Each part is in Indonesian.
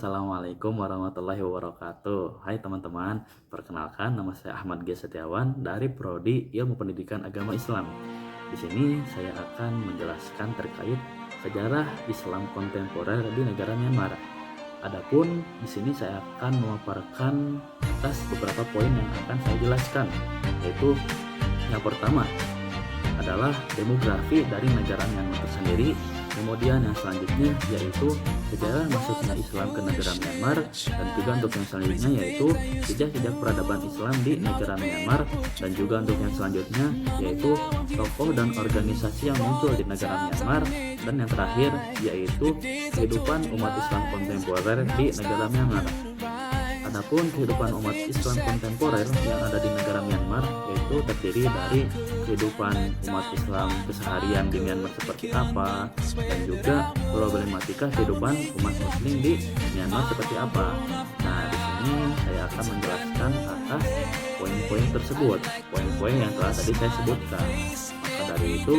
Assalamualaikum warahmatullahi wabarakatuh. Hai teman-teman, perkenalkan nama saya Ahmad G. Setiawan dari Prodi Ilmu Pendidikan Agama Islam. Di sini saya akan menjelaskan terkait sejarah Islam kontemporer di negara Myanmar. Adapun di sini saya akan memaparkan atas beberapa poin yang akan saya jelaskan, yaitu yang pertama adalah demografi dari negara Myanmar tersendiri. Kemudian yang selanjutnya yaitu sejarah masuknya Islam ke negara Myanmar, dan juga untuk yang selanjutnya yaitu jejak-jejak peradaban Islam di negara Myanmar, dan juga untuk yang selanjutnya yaitu tokoh dan organisasi yang muncul di negara Myanmar, dan yang terakhir yaitu kehidupan umat Islam kontemporer di negara Myanmar. Adapun kehidupan umat Islam kontemporer yang ada di negara Myanmar yaitu terdiri dari kehidupan umat Islam keseharian di Myanmar seperti apa, dan juga problematika kehidupan umat Muslim di Myanmar seperti apa. Nah, di sini saya akan menjelaskan atas poin-poin tersebut, poin-poin yang telah tadi saya sebutkan. Maka dari itu,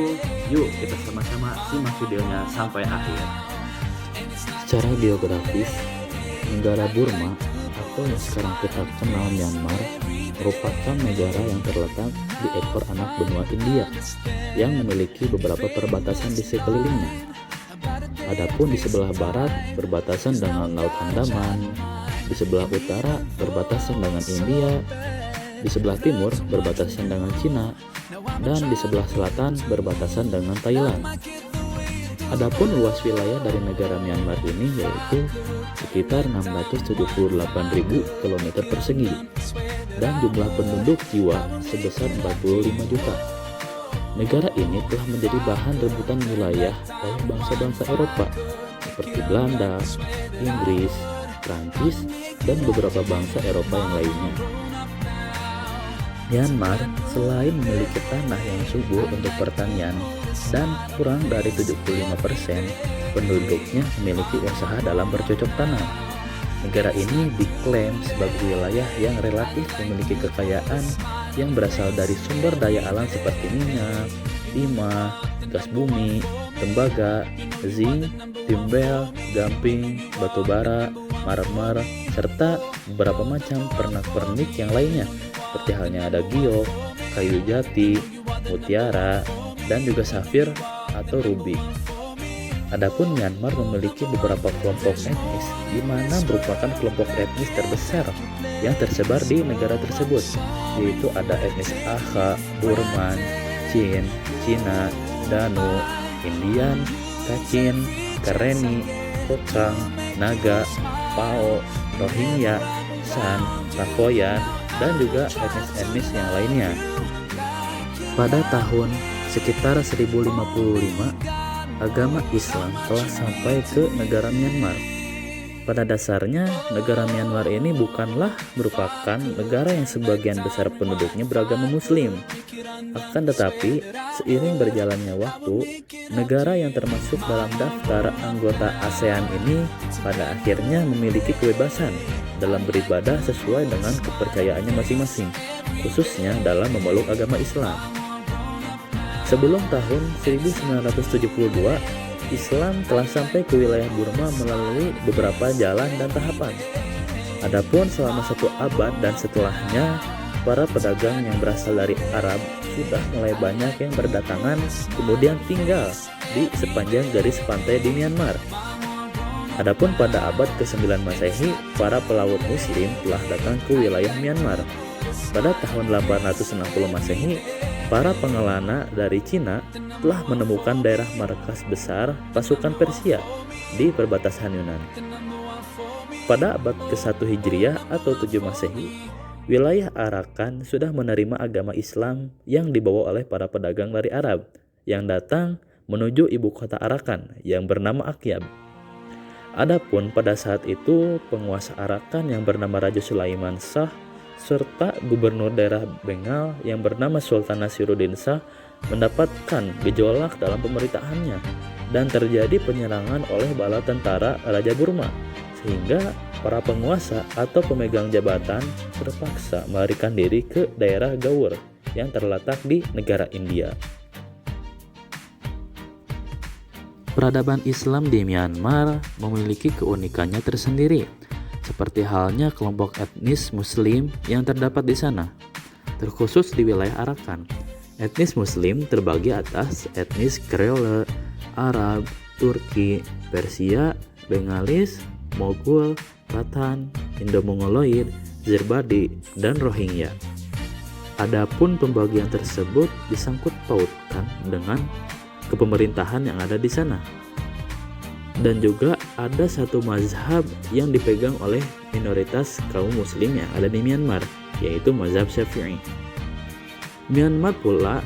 yuk kita sama-sama simak videonya sampai akhir. Secara geografis, negara Burma atau yang sekarang kita kenal Myanmar merupakan negara yang terletak di ekor anak benua India yang memiliki beberapa perbatasan di sekelilingnya. Adapun di sebelah barat berbatasan dengan Laut Andaman, di sebelah utara berbatasan dengan India, di sebelah timur berbatasan dengan Cina, dan di sebelah selatan berbatasan dengan Thailand. Adapun luas wilayah dari negara Myanmar ini yaitu sekitar 678.000 km persegi, dan jumlah penduduk jiwa sebesar 45 juta. Negara ini telah menjadi bahan rebutan wilayah oleh bangsa-bangsa Eropa seperti Belanda, Inggris, Prancis, dan beberapa bangsa Eropa yang lainnya. Myanmar selain memiliki tanah yang subur untuk pertanian dan kurang dari 75% penduduknya memiliki usaha dalam bercocok tanam. Negara ini diklaim sebagai wilayah yang relatif memiliki kekayaan yang berasal dari sumber daya alam seperti minyak, timah, gas bumi, tembaga, zinc, timbel, gamping, batu bara, marmer, serta beberapa macam pernak-pernik yang lainnya, seperti halnya ada giok, kayu jati, mutiara, dan juga safir atau rubi. Adapun Myanmar memiliki beberapa kelompok etnis, di mana merupakan kelompok etnis terbesar yang tersebar di negara tersebut, yaitu ada etnis Akha, Burman, Chin, Cina, Danu, Indian, Kachin, Karenni, Kokang, Naga, Pao, Rohingya, San, Rakoyan, dan juga etnis-etnis yang lainnya. Pada tahun sekitar 1055, agama Islam telah sampai ke negara Myanmar. Pada dasarnya, negara Myanmar ini bukanlah merupakan negara yang sebagian besar penduduknya beragama Muslim. Akan tetapi, seiring berjalannya waktu, negara yang termasuk dalam daftar anggota ASEAN ini pada akhirnya memiliki kebebasan dalam beribadah sesuai dengan kepercayaannya masing-masing, khususnya dalam memeluk agama Islam. Sebelum tahun 1972, Islam telah sampai ke wilayah Burma melalui beberapa jalan dan tahapan. Adapun selama 1 abad dan setelahnya, para pedagang yang berasal dari Arab sudah mulai banyak yang berdatangan kemudian tinggal di sepanjang garis pantai di Myanmar. Adapun pada abad ke-9 Masehi, para pelaut Muslim telah datang ke wilayah Myanmar. Pada tahun 860 Masehi, para pengelana dari Cina telah menemukan daerah markas besar pasukan Persia di perbatasan Yunani. Pada abad ke-1 Hijriah atau 7 Masehi, wilayah Arakan sudah menerima agama Islam yang dibawa oleh para pedagang dari Arab yang datang menuju ibu kota Arakan yang bernama Akyab. Adapun pada saat itu, penguasa Arakan yang bernama Raja Sulaiman Shah serta gubernur daerah Bengal yang bernama Sultan Nasiruddin Shah mendapatkan gejolak dalam pemerintahannya dan terjadi penyerangan oleh bala tentara Raja Burma, sehingga para penguasa atau pemegang jabatan terpaksa melarikan diri ke daerah Gaur yang terletak di negara India. Peradaban Islam di Myanmar memiliki keunikannya tersendiri, seperti halnya kelompok etnis Muslim yang terdapat di sana, terkhusus di wilayah Arakan. Etnis Muslim terbagi atas etnis Kreole, Arab, Turki, Persia, Bengalis, Mogul, Pathan, Indo-Mongoloid, Zerbadi, dan Rohingya. Adapun pembagian tersebut disangkut pautkan dengan kepemerintahan yang ada di sana. Dan juga ada satu mazhab yang dipegang oleh minoritas kaum muslim yang ada di Myanmar, yaitu mazhab Syafi'i. Myanmar pula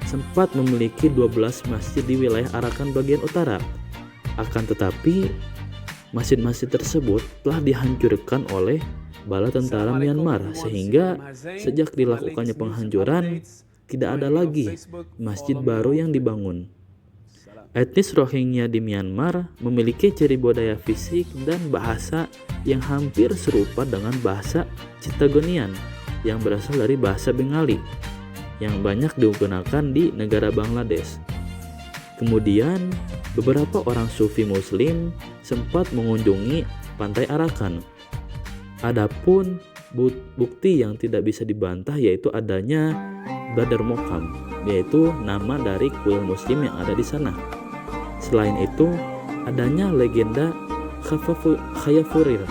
sempat memiliki 12 masjid di wilayah Arakan bagian utara. Akan tetapi, masjid-masjid tersebut telah dihancurkan oleh bala tentara Myanmar, sehingga sejak dilakukannya penghancuran, tidak ada lagi masjid baru yang dibangun. Etnis Rohingya di Myanmar memiliki ciri budaya fisik dan bahasa yang hampir serupa dengan bahasa Chittagonian yang berasal dari bahasa Bengali yang banyak digunakan di negara Bangladesh. Kemudian, beberapa orang Sufi Muslim sempat mengunjungi pantai Arakan. Adapun bukti yang tidak bisa dibantah yaitu adanya Badar Mokam, yaitu nama dari kuil muslim yang ada di sana. Selain itu, adanya legenda Khayafurir.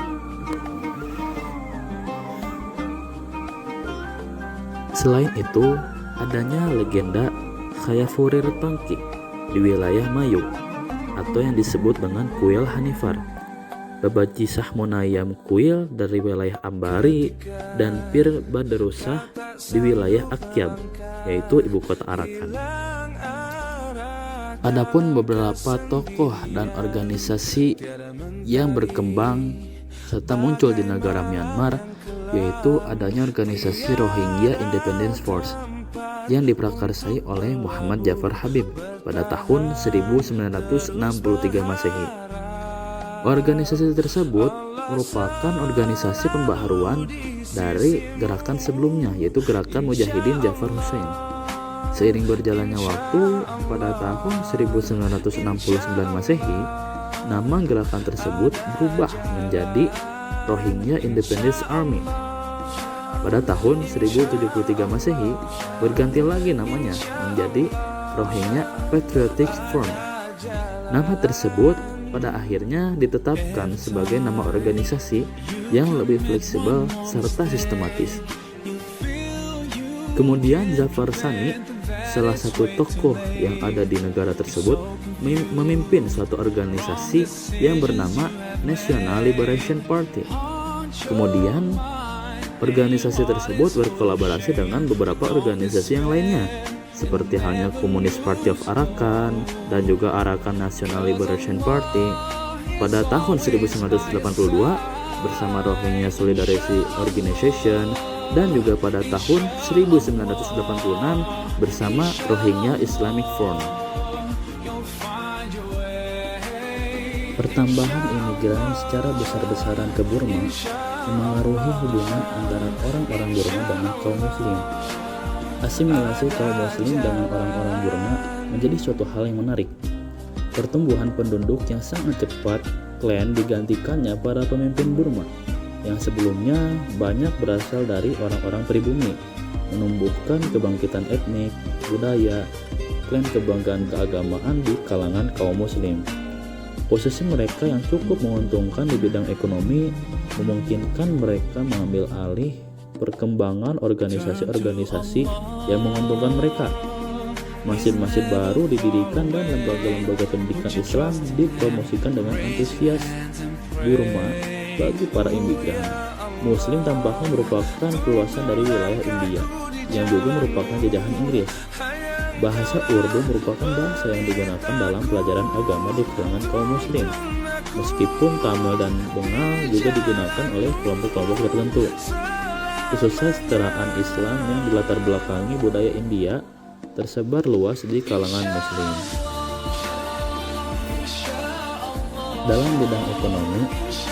Tongki di wilayah Mayu atau yang disebut dengan kuil Hanifar. Babaji Sahmonayam kuil dari wilayah Ambari dan Pir Badarusah di wilayah Akyab, yaitu ibu kota Arakan. Adapun beberapa tokoh dan organisasi yang berkembang serta muncul di negara Myanmar, yaitu adanya organisasi Rohingya Independence Force yang diprakarsai oleh Muhammad Jafar Habib pada tahun 1963 Masehi. Organisasi tersebut merupakan organisasi pembaharuan dari gerakan sebelumnya, yaitu Gerakan Mujahidin Jafar Hussein. Seiring berjalannya waktu, pada tahun 1969 Masehi, nama gerakan tersebut berubah menjadi Rohingya Independence Army. Pada tahun 1073 Masehi, berganti lagi namanya menjadi Rohingya Patriotic Front. Nama tersebut pada akhirnya ditetapkan sebagai nama organisasi yang lebih fleksibel serta sistematis. Kemudian Zafar Sani, salah satu tokoh yang ada di negara tersebut, memimpin suatu organisasi yang bernama National Liberation Party. Kemudian organisasi tersebut berkolaborasi dengan beberapa organisasi yang lainnya, seperti halnya Communist Party of Arakan dan juga Arakan National Liberation Party. Pada tahun 1982 bersama Rohingya Solidarity Organization, dan juga pada tahun 1986 bersama Rohingya Islamic Front. Pertambahan imigran secara besar-besaran ke Burma memengaruhi hubungan antara orang-orang Burma dengan kaum muslim. Asimilasi kaum muslim dengan orang-orang Burma menjadi suatu hal yang menarik. Pertumbuhan penduduk yang sangat cepat, klan digantikannya para pemimpin Burma yang sebelumnya banyak berasal dari orang-orang pribumi, menumbuhkan kebangkitan etnik, budaya, klan kebanggaan keagamaan di kalangan kaum muslim. Posisi mereka yang cukup menguntungkan di bidang ekonomi memungkinkan mereka mengambil alih perkembangan organisasi-organisasi yang menguntungkan mereka. Masjid-masjid baru didirikan dan lembaga-lembaga pendidikan Islam dipromosikan dengan antusias. Burma bagi para imigran Muslim tampaknya merupakan keluasan dari wilayah India yang juga merupakan jajahan Inggris. Bahasa Urdu merupakan bahasa yang digunakan dalam pelajaran agama di kalangan kaum Muslim, meskipun Tamil dan Bengal juga digunakan oleh kelompok-kelompok tertentu. Kesusastraan Islam yang dilatar belakangi budaya India tersebar luas di kalangan Muslim. Dalam bidang ekonomi,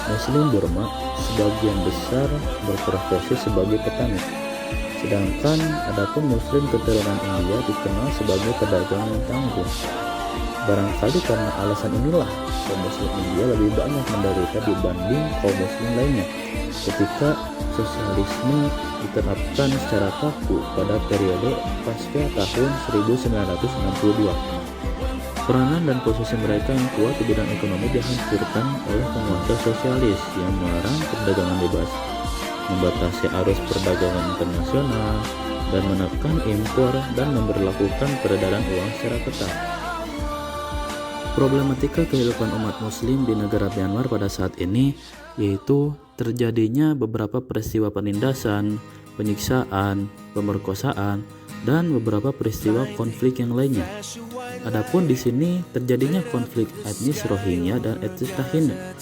Muslim Burma sebagian besar berprofesi sebagai petani, sedangkan adapun Muslim keturunan India dikenal sebagai pedagang yang tangguh. Barangkali karena alasan inilah kaum muslim India lebih banyak menderita dibanding kaum muslim lainnya ketika sosialisme diterapkan secara kaku pada periode pasca tahun 1962. Peranan dan posisi mereka yang kuat di bidang ekonomi dihancurkan oleh penguasa sosialis yang melarang perdagangan bebas, membatasi arus perdagangan internasional, dan menekan impor dan memberlakukan peredaran uang secara ketat. Problematika kehidupan umat muslim di negara Myanmar pada saat ini yaitu terjadinya beberapa peristiwa penindasan, penyiksaan, pemerkosaan, dan beberapa peristiwa konflik yang lainnya. Adapun di sini terjadinya konflik etnis Rohingya dan etnis Rakhine.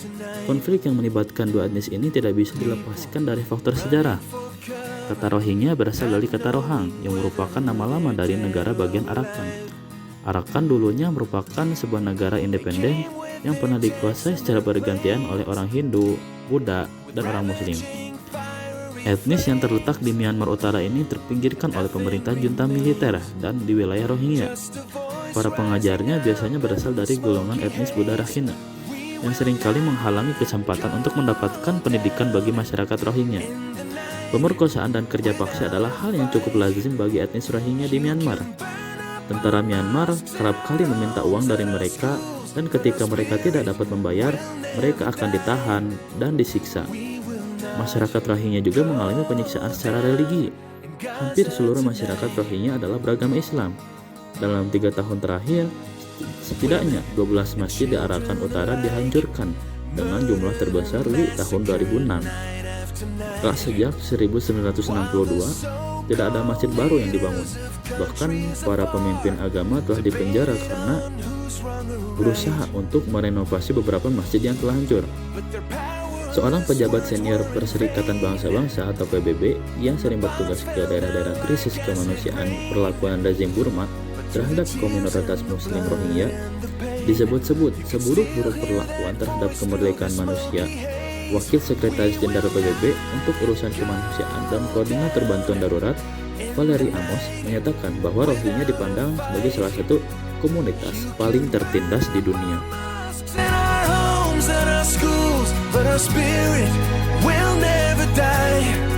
Konflik yang melibatkan dua etnis ini tidak bisa dilepaskan dari faktor sejarah. Kata Rohingya berasal dari kata Rohang yang merupakan nama lama dari negara bagian Arakan. Arakan dulunya merupakan sebuah negara independen yang pernah dikuasai secara bergantian oleh orang Hindu, Buddha, dan orang Muslim. Etnis yang terletak di Myanmar Utara ini terpinggirkan oleh pemerintah junta militer dan di wilayah Rohingya. Para pengajarnya biasanya berasal dari golongan etnis Buddha Rakhine yang seringkali menghalangi kesempatan untuk mendapatkan pendidikan bagi masyarakat Rohingya. Pemerkosaan dan kerja paksa adalah hal yang cukup lazim bagi etnis Rohingya di Myanmar. Tentara Myanmar kerap kali meminta uang dari mereka dan ketika mereka tidak dapat membayar, mereka akan ditahan dan disiksa. Masyarakat Rohingya juga mengalami penyiksaan secara religi. Hampir seluruh masyarakat Rohingya adalah beragama Islam. Dalam 3 tahun terakhir, setidaknya 12 masjid di Arakan Utara dihancurkan dengan jumlah terbesar di tahun 2006. Sejak 1962, tidak ada masjid baru yang dibangun. Bahkan para pemimpin agama telah dipenjara karena berusaha untuk merenovasi beberapa masjid yang telah hancur. Seorang pejabat senior Perserikatan Bangsa-Bangsa atau PBB yang sering bertugas ke daerah-daerah krisis kemanusiaan perlakuan rezim Burma terhadap komunitas Muslim Rohingya disebut-sebut seburuk-buruk perlakuan terhadap kemerdekaan manusia. Wakil Sekretaris Jenderal PBB untuk urusan kemanusiaan dan koordinator bantuan darurat, Valerie Amos, menyatakan bahwa Rohingya dipandang sebagai salah satu komunitas paling tertindas di dunia. But our spirit will never die.